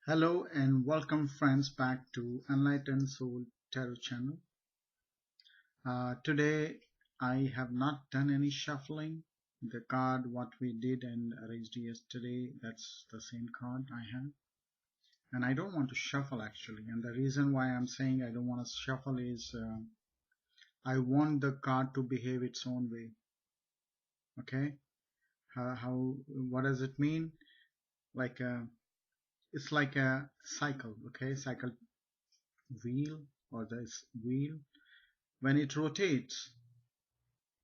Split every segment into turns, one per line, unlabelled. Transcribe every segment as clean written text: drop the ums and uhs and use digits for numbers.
Hello and welcome friends back to Enlightened Soul Tarot channel. Today I have not done any shuffling. The card what we did and arranged yesterday, that's the same card I have. And I don't want to shuffle actually. And the reason why I'm saying I don't want to shuffle is I want the card to behave its own way. Okay? What does it mean? Like it's like a cycle, okay? Cycle wheel or this wheel. When it rotates,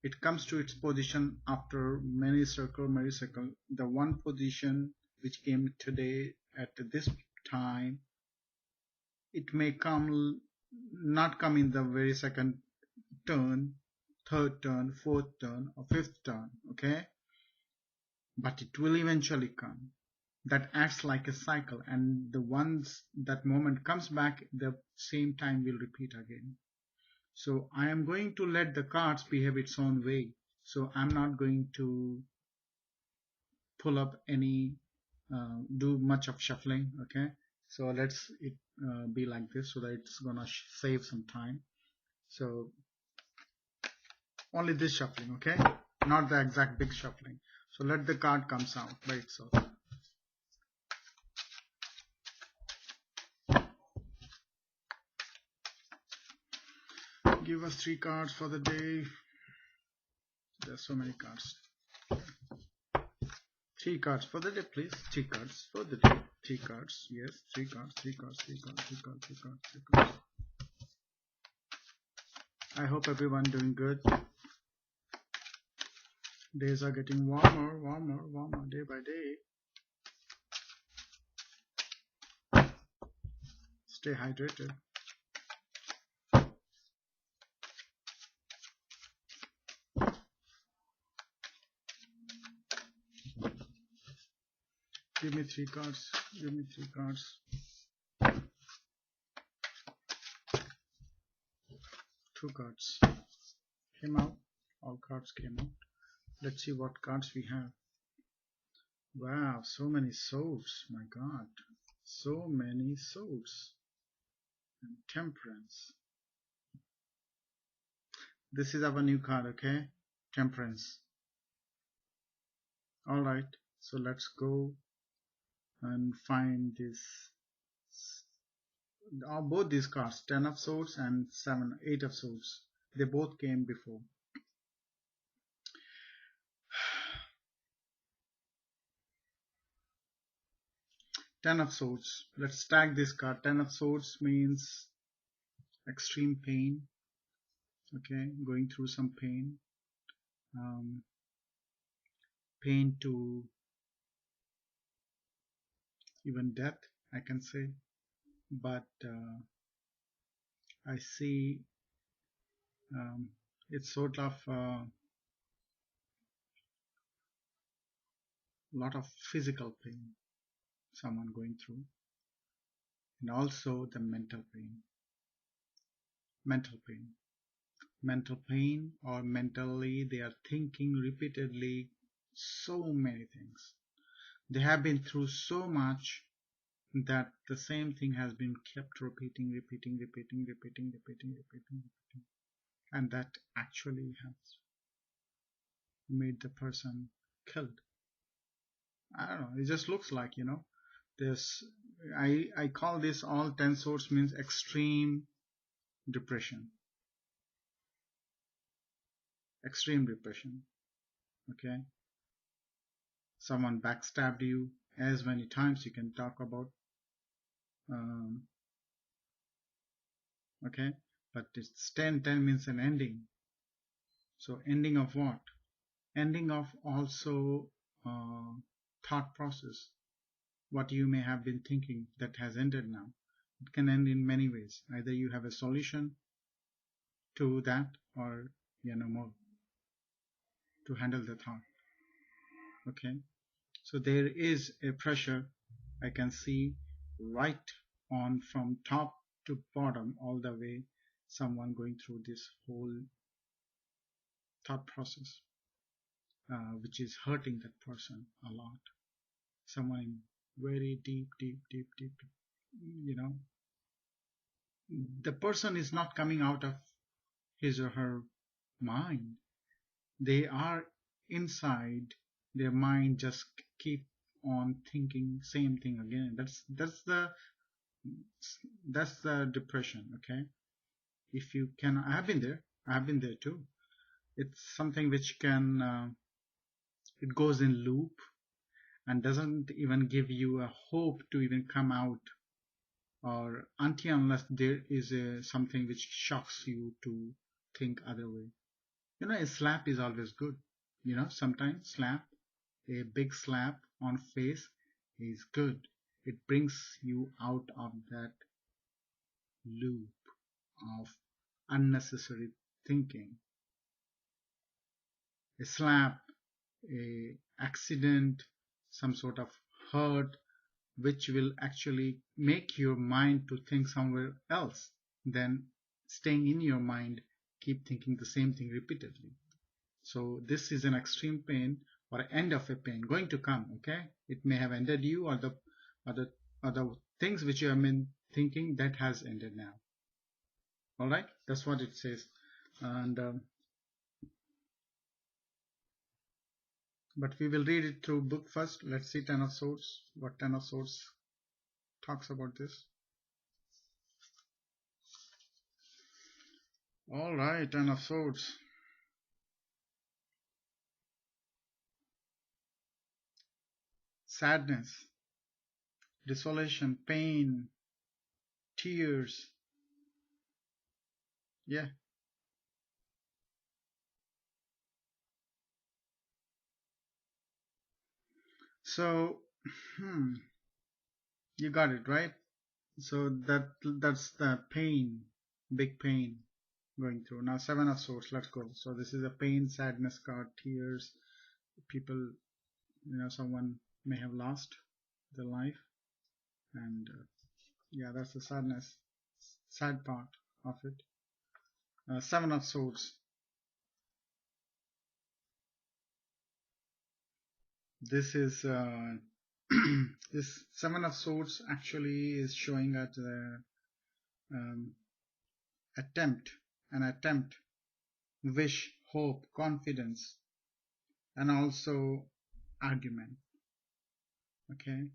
it comes to its position after many circle. The one position which came today at this time, it may not come in the very second turn, third turn, fourth turn, or fifth turn, okay? But it will eventually come. That acts like a cycle, and the once that moment comes back, the same time will repeat again. So I am going to let the cards behave its own way. So I'm not going to pull up any, do much of shuffling. Okay. So let's it be like this so that it's gonna save some time. So only this shuffling, okay? Not the exact big shuffling. So let the card comes out by itself. Give us 3 cards for the day. There's so many cards. 3 cards for the day, please. 3 cards for the day. 3 cards. Yes, 3 cards, 3 cards, 3 cards, 3 cards, 3 cards, 3 cards. I hope everyone doing good. Days are getting warmer, warmer, warmer day by day. Stay hydrated. Give me 3 cards. Give me 3 cards. 2 cards. Came out. All cards came out. Let's see what cards we have. Wow, so many swords. My God. So many swords. And temperance. This is our new card, okay? Temperance. Alright, so let's go and find this. Both these cards, 10 of swords and 8 of swords. They both came before. Ten of swords. Let's stack this card. 10 of swords means extreme pain. Okay, going through some pain. Pain to even death, I can say. But I see it's sort of lot of physical pain someone going through, and also the mental pain. Mental pain, or mentally they are thinking repeatedly so many things. They have been through so much that the same thing has been kept repeating, and that actually has made the person killed. I don't know, it just looks like, you know, this, I call this all 10 swords means extreme depression. Extreme depression. Okay, someone backstabbed you, as many times you can talk about. Okay, but it's 10 means an ending. So ending of what? Ending of also thought process. What you may have been thinking that has ended now. It can end in many ways. Either you have a solution to that, or no more to handle the thought. Okay, so there is a pressure I can see right on from top to bottom, all the way, someone going through this whole thought process, which is hurting that person a lot. Someone very deep, you know, the person is not coming out of his or her mind. They are inside their mind, just keep on thinking same thing again. That's the depression. Okay, if you can, I've been there too. It's something which can it goes in loop and doesn't even give you a hope to even come out, or until unless there is something which shocks you to think other way. A slap is always good. Sometimes a big slap on face is good. It brings you out of that loop of unnecessary thinking. A slap, a accident, some sort of hurt, which will actually make your mind to think somewhere else than staying in your mind, keep thinking the same thing repeatedly. So this is an extreme pain or end of a pain going to come. Okay, it may have ended you, or the things which you have been thinking, that has ended now. All right, that's what it says. And but we will read it through book first. Let's see Ten of Swords, what Ten of Swords talks about this. All right, Ten of Swords. Sadness, desolation, pain, tears. Yeah. So, you got it right. So that's the pain, big pain going through. Now, Seven of Swords. Let's go. So this is a pain, sadness card, tears. People, someone may have lost their life, and yeah, that's the sadness, sad part of it. Seven of Swords. This is this Seven of Swords actually is showing at the um, an attempt, wish, hope, confidence, and also argument. Okay,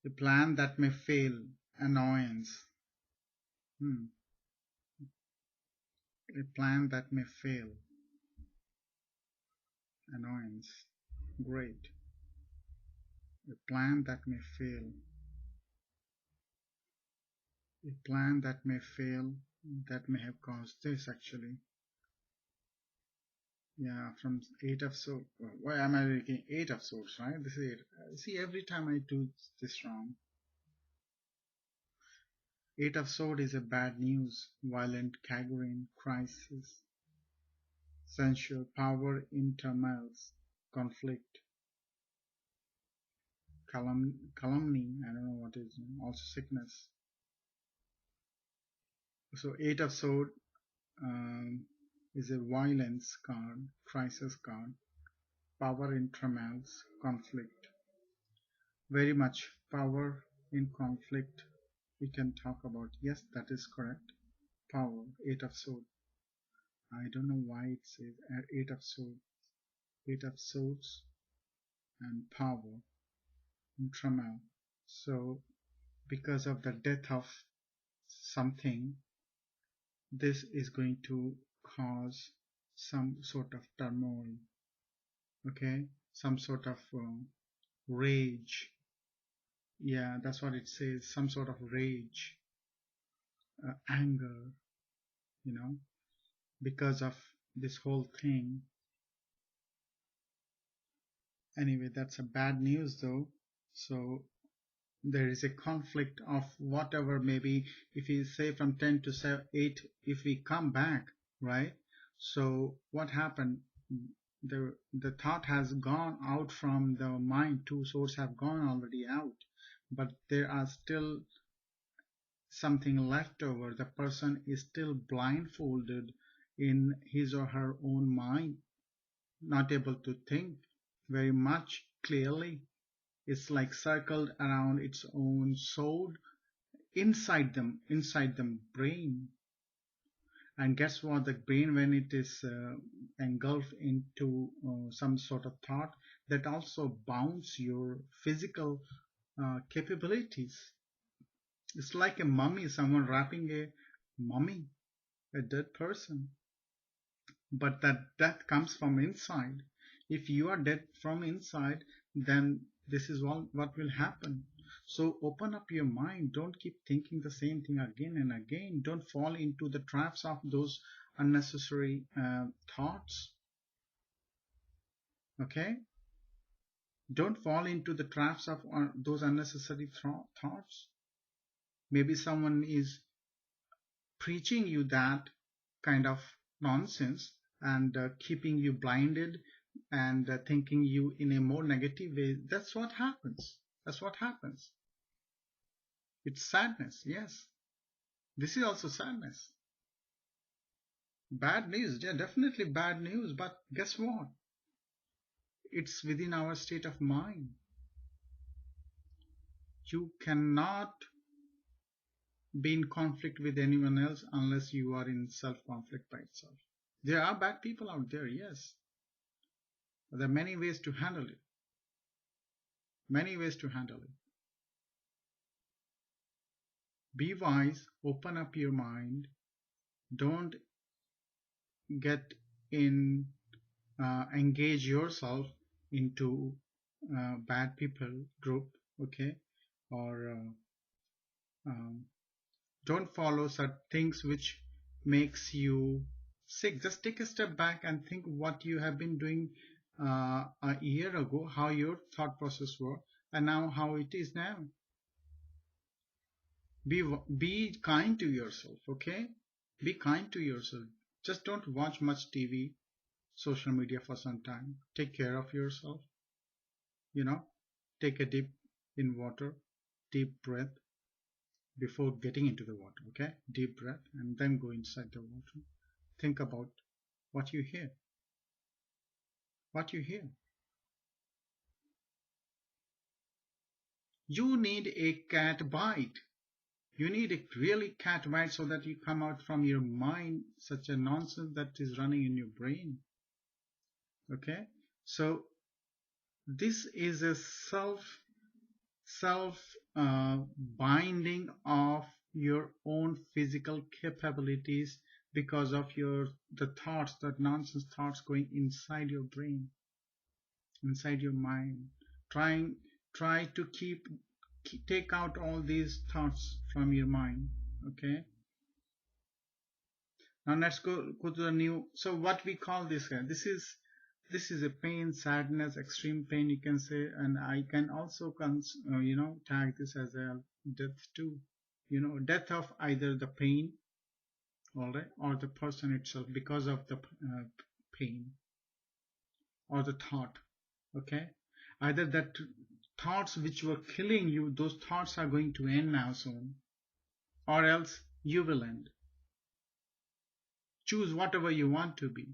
a plan that may fail, annoyance. A plan that may fail, annoyance. Great. A plan that may fail. A plan that may fail, that may have caused this actually. Yeah, from Eight of Swords. Why am I making Eight of Swords, right? This is 8. See, every time I do this wrong. Eight of Swords is a bad news, violent, chagrine, crisis, sensual, power in turmoils, conflict, calumny, I don't know what is, also sickness. So Eight of Swords is a violence card, crisis card, power in turmoils, conflict. Very much power in conflict we can talk about. Yes, that is correct. Power, Eight of Swords. I don't know why it says Eight of Swords. Eight of Swords and power in turmoil. So because of the death of something, this is going to cause some sort of turmoil. Okay, some sort of rage. Yeah, that's what it says. Some sort of rage, anger, because of this whole thing. Anyway, that's a bad news though. So there is a conflict of whatever, maybe if we say from 10 to 8, if we come back, right? So what happened? The thought has gone out from the mind. Two souls have gone already out, but there are still something left over. The person is still blindfolded in his or her own mind, not able to think very much clearly. It's like circled around its own soul inside them brain. And guess what? The brain, when it is engulfed into some sort of thought, that also bounds your physical capabilities. It's like a mummy, someone wrapping a mummy, a dead person. But that death comes from inside. If you are dead from inside, then this is what will happen. So open up your mind. Don't keep thinking the same thing again and again. Don't fall into the traps of those unnecessary thoughts. Okay? Don't fall into the traps of those unnecessary thoughts. Maybe someone is preaching you that kind of nonsense and keeping you blinded and thinking you in a more negative way. That's what happens. That's what happens. It's sadness. Yes, this is also sadness. Bad news. Yeah, definitely bad news. But guess what? It's within our state of mind. You cannot be in conflict with anyone else unless you are in self-conflict by itself. There are bad people out there, yes. But there are many ways to handle it. Many ways to handle it. Be wise, open up your mind. Don't get in, engage yourself into bad people group, okay? Or don't follow certain things which makes you sick. Just take a step back and think what you have been doing a year ago, how your thought process were, and now how it is now. Be kind to yourself, okay? Be kind to yourself. Just don't watch much TV, social media for some time. Take care of yourself. You know, take a dip in water, deep breath before getting into the water, okay? Deep breath and then go inside the water. Think about what you hear. What you hear. You need a cat bite. You need a really cat bite so that you come out from your mind such a nonsense that is running in your brain. Okay? So this is a self binding of your own physical capabilities because of the thoughts, that nonsense thoughts going inside your brain, inside your mind. Try to take out all these thoughts from your mind. Okay, now let's go to the new. So what we call this here, this is a pain, sadness, extreme pain, you can say, and I can also tag this as a death too. Death of either the pain, all right, or the person itself because of the pain or the thought. Okay, either that thoughts which were killing you, those thoughts are going to end now soon, or else you will end. Choose whatever you want to be.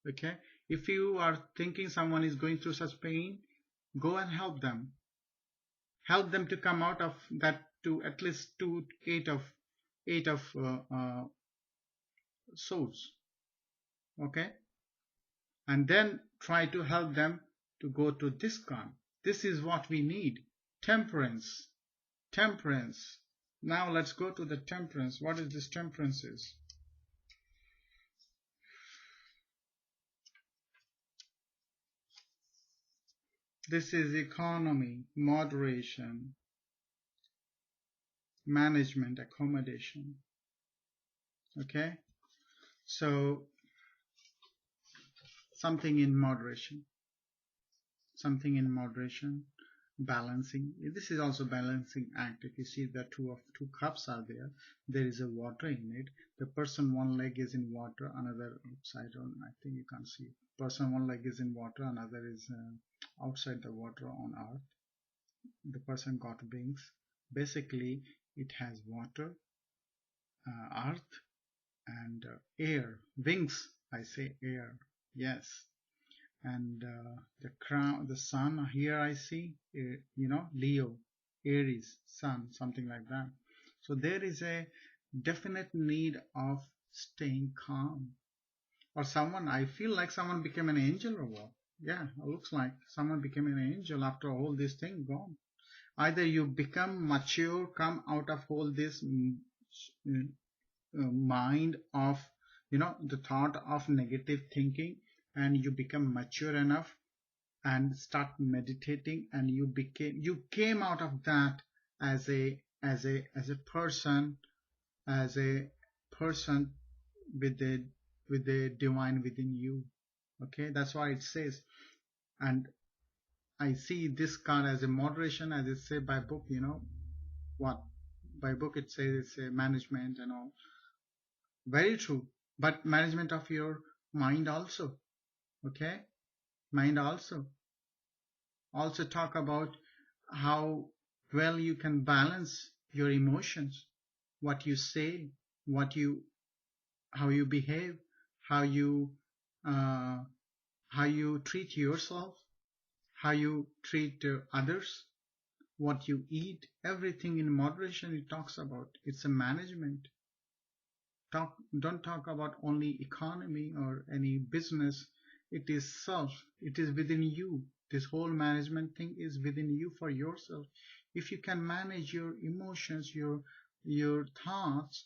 Okay, if you are thinking someone is going through such pain, go and help them. Help them to come out of that to at least eight of souls. Okay, and then try to help them to go to this Khan. This is what we need. Temperance. Temperance. Now let's go to the temperance. What is this temperance is? This is economy, moderation, management, accommodation. Okay, so something in moderation, balancing. This is also balancing act. If you see the two cups are there, there is a water in it. The person one leg is in water, another outside. I think you can't see it. Person one leg is in water, another is outside the water on earth. The person got wings. Basically it has water, earth, and air. Wings, I say air. Yes, and the crown, the sun here I see, Leo, Aries, sun, something like that. So there is a definite need of staying calm. Or someone, I feel like someone became an angel or what? Yeah, it looks like someone became an angel after all this thing gone. Either you become mature, come out of all this mind of, the thought of negative thinking, and you become mature enough and start meditating, and you came out of that as a person, as a person with the divine within you. Okay, that's why it says. And I see this card as a moderation, as it say by book. What by book it says, it's a management and all. Very true, but management of your mind also. Okay, mind also talk about how well you can balance your emotions, what you say, how you behave, how you uh, how you treat yourself, how you treat others, what you eat, everything in moderation it talks about. It's a management. Don't talk about only economy or any business. It is self. It is within you. This whole management thing is within you for yourself. If you can manage your emotions, your thoughts,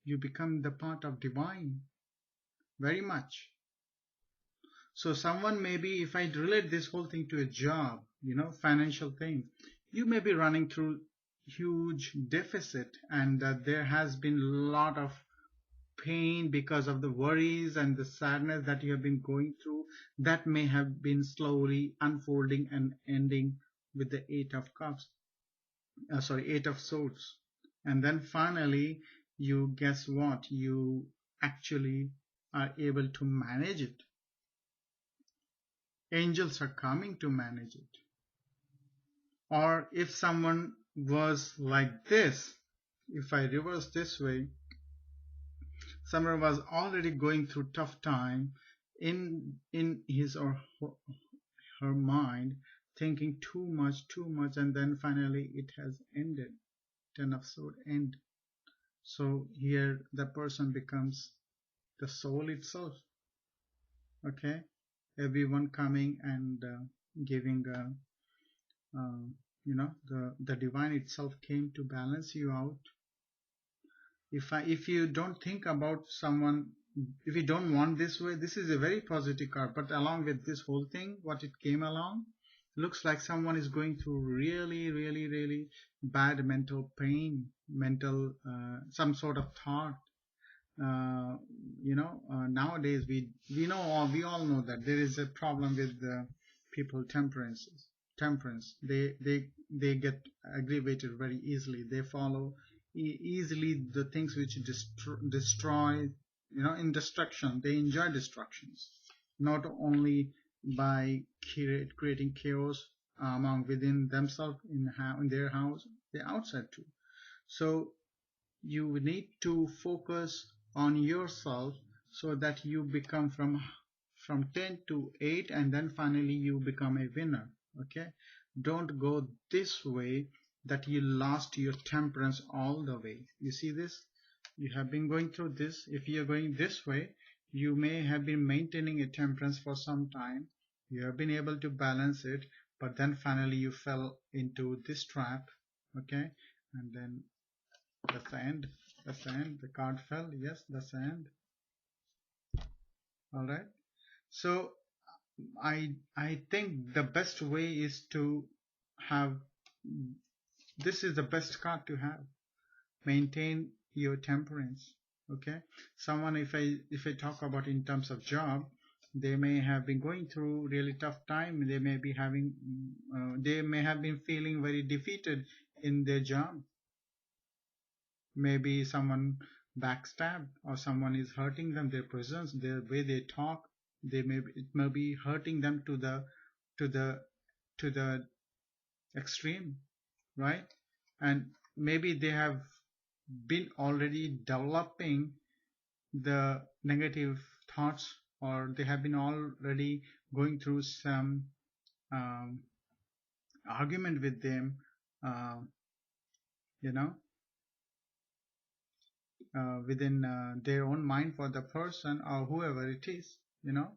you become the part of divine very much. So someone, maybe if I relate this whole thing to a job, financial thing, you may be running through huge deficit, and there has been a lot of pain because of the worries and the sadness that you have been going through, that may have been slowly unfolding and ending with the Eight of Cups, Eight of Swords. And then finally, you guess what? You actually are able to manage it. Angels are coming to manage it. Or if someone was like this, if I reverse this way, someone was already going through tough time in his or her mind, thinking too much, and then finally it has ended. Ten of Swords end. So here the person becomes the soul itself. Okay, everyone coming and giving the divine itself came to balance you out. If you don't think about someone, if you don't want this way, this is a very positive card. But along with this whole thing, what it came along, looks like someone is going through really bad mental pain, some sort of thought. Nowadays we all know that there is a problem with people temperance. They get aggravated very easily. They follow easily the things which destroy, in destruction. They enjoy destructions, not only by creating chaos among within themselves in their house, the outside too. So you need to focus on yourself, so that you become from 10 to 8, and then finally you become a winner. Okay, don't go this way that you lost your temperance all the way. You see this, you have been going through this. If you are going this way, you may have been maintaining a temperance for some time, you have been able to balance it, but then finally you fell into this trap. Okay, and then that's the end. That's the end. The card fell. Yes, that's the end. All right. So I think the best way is to have, this is the best card to have. Maintain your temperance. Okay. Someone, if I talk about in terms of job, they may have been going through really tough time. They may be having, they may have been feeling very defeated in their job. Maybe someone backstab, or someone is hurting them, their presence, their way they talk, it may be hurting them to the extreme, right? And maybe they have been already developing the negative thoughts or they have been already going through some argument with them, you know, within their own mind for the person or whoever it is, you know,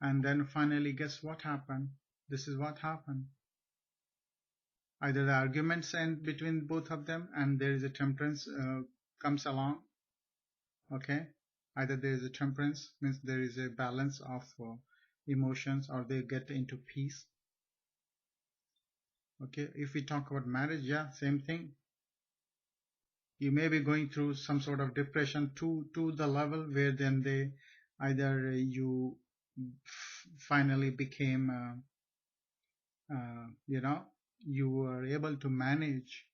and then finally guess what happened? This is what happened. Either the arguments end between both of them and there is a temperance comes along, okay? Either there is a temperance, means there is a balance of emotions, or they get into peace. Okay, if we talk about marriage, yeah, same thing. You may be going through some sort of depression to the level where then they either you finally became you know, you were able to manage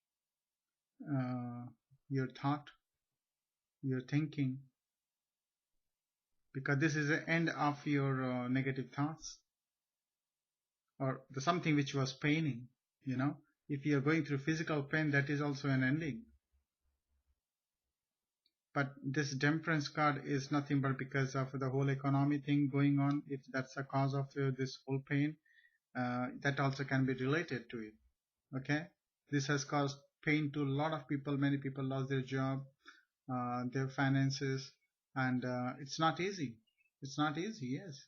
your thought, your thinking, because this is the end of your negative thoughts, or something which was paining, you know. If you are going through physical pain, that is also an ending. But this temperance card is nothing but because of the whole economy thing going on. If that's the cause of this whole pain, that also can be related to it. Okay, this has caused pain to a lot of people. Many people lost their job, their finances, and it's not easy. It's not easy, yes.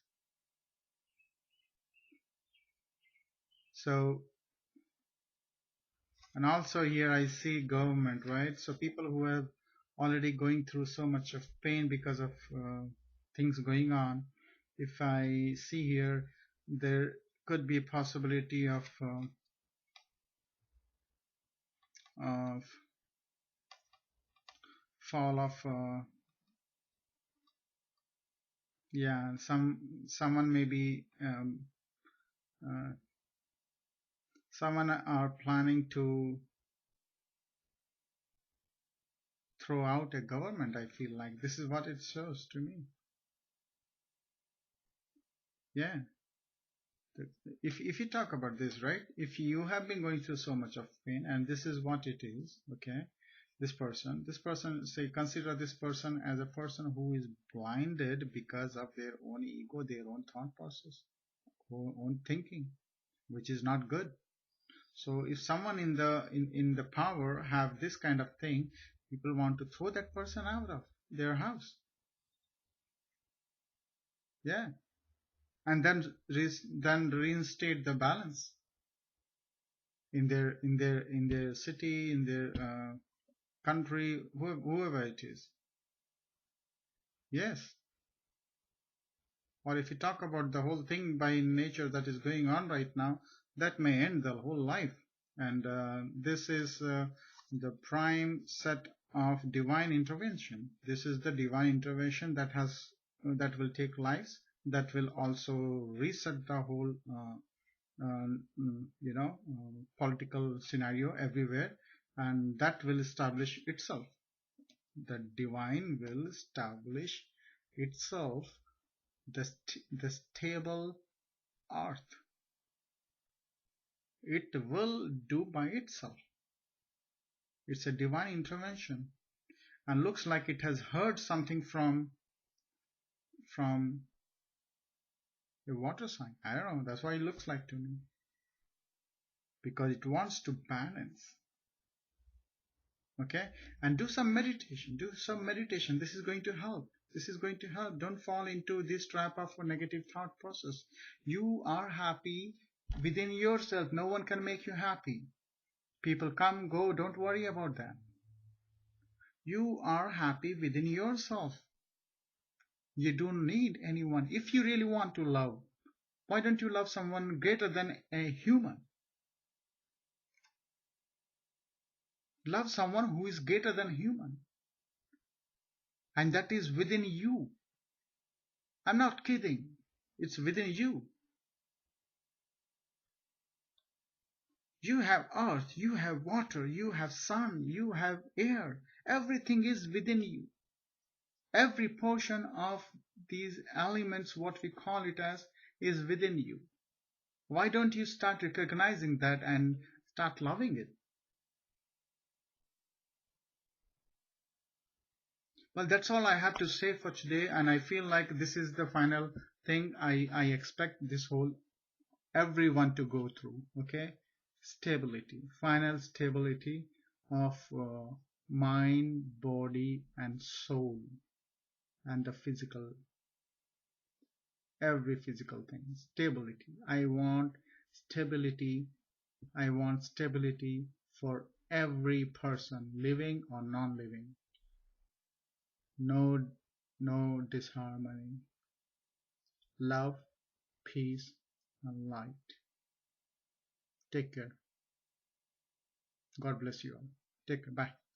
So, and also here I see government, right? So people who have already going through so much of pain because of things going on, if I see here, there could be a possibility of fall of yeah, someone maybe someone are planning to throw out a government. I feel like this is what it shows to me. Yeah, if you talk about this, right, if you have been going through so much of pain and this is what it is, okay, this person, say, consider this person as a person who is blinded because of their own ego, their own thought process, own thinking, which is not good. So if someone in the power have this kind of thing, people want to throw that person out of their house. Yeah, and then reinstate the balance in their city, in their country, whoever it is. Yes. Or if you talk about the whole thing by nature that is going on right now, that may end the whole life. And this is the prime set of divine intervention. This is the divine intervention that will take lives, that will also reset the whole political scenario everywhere, and that will establish itself. The divine will establish itself, the stable earth. It will do by itself. It's a divine intervention, and looks like it has heard something from a water sign. I don't know, that's why it looks like to me, because it wants to balance. Okay, and do some meditation. This is going to help. Don't fall into this trap of a negative thought process. You are happy within yourself. No one can make you happy. People come, go, don't worry about that. You are happy within yourself. You don't need anyone. If you really want to love, why don't you love someone greater than a human? Love someone who is greater than human. And that is within you. I'm not kidding. It's within you. You have earth, you have water, you have sun, you have air. Everything is within you. Every portion of these elements, what we call it as, is within you. Why don't you start recognizing that and start loving it? Well, that's all I have to say for today, and I feel like this is the final thing I expect this whole everyone to go through. Okay, stability, final stability of mind, body, and soul, and the physical, every physical thing. Stability. Stability. I want stability for every person, living or non-living. No disharmony. Love, peace, and light. Take care. God bless you all. Take care. Bye.